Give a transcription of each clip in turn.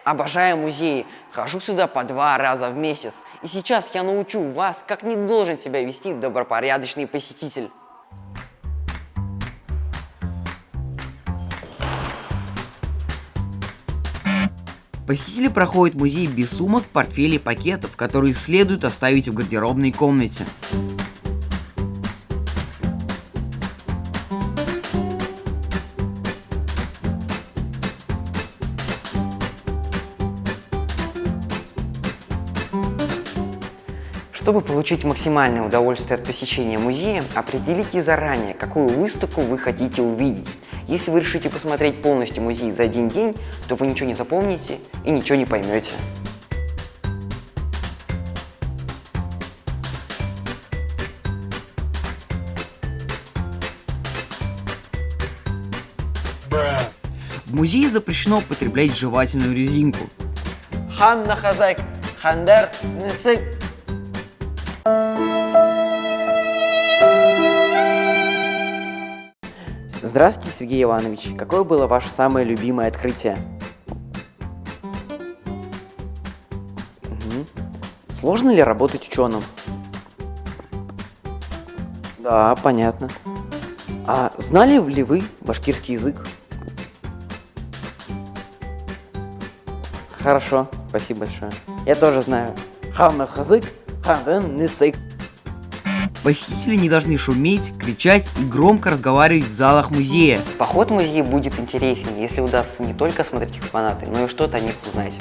Обожаю музеи, хожу сюда по 2 раза в месяц. И сейчас я научу вас, как не должен себя вести добропорядочный посетитель. Посетители проходят музей без сумок, портфелей, пакетов, которые следует оставить в гардеробной комнате. Чтобы получить максимальное удовольствие от посещения музея, определите заранее, какую выставку вы хотите увидеть. Если вы решите посмотреть полностью музей за один день, то вы ничего не запомните и ничего не поймете. В музее запрещено употреблять жевательную резинку. Хамна хазайк, хандер несык. Здравствуйте, Сергей Иванович. Какое было ваше самое любимое открытие? Сложно ли работать ученым? Да, понятно. А знали ли вы башкирский язык? Хорошо, спасибо большое. Я тоже знаю. Хамна хазык, ханден несык. Посетители не должны шуметь, кричать и громко разговаривать в залах музея. Поход в музей будет интереснее, если удастся не только смотреть экспонаты, но и что-то о них узнать.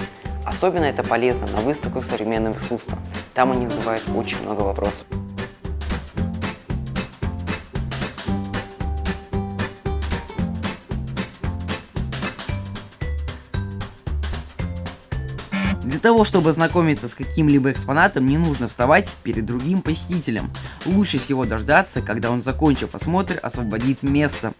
Особенно это полезно на выставках современного искусства. Там они вызывают очень много вопросов. Для того, чтобы ознакомиться с каким-либо экспонатом, не нужно вставать перед другим посетителем. Лучше всего дождаться, когда он, закончив осмотр, освободит место.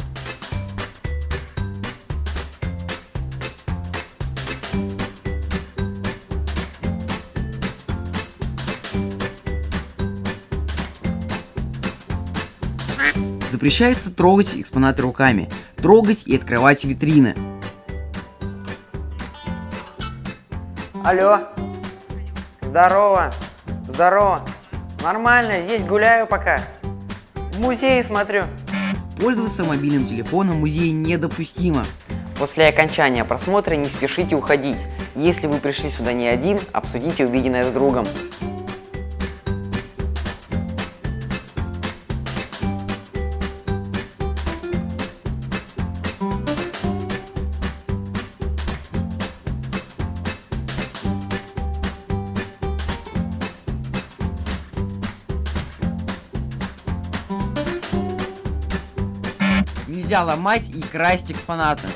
Запрещается трогать экспонаты руками, трогать и открывать витрины. Алло, здорово, здорово, нормально, здесь гуляю пока, в музее смотрю. Пользоваться мобильным телефоном в музее недопустимо. После окончания просмотра не спешите уходить. Если вы пришли сюда не один, обсудите увиденное с другом. Нельзя ломать и красть экспонаты.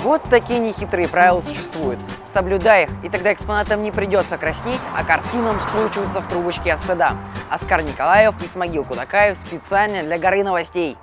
Вот такие нехитрые правила существуют. Соблюдай их, и тогда экспонатам не придется краснеть, а картинам скручиваться в трубочки от стыда. Оскар Николаев, Исмагил Кудакаев специально для Горы новостей.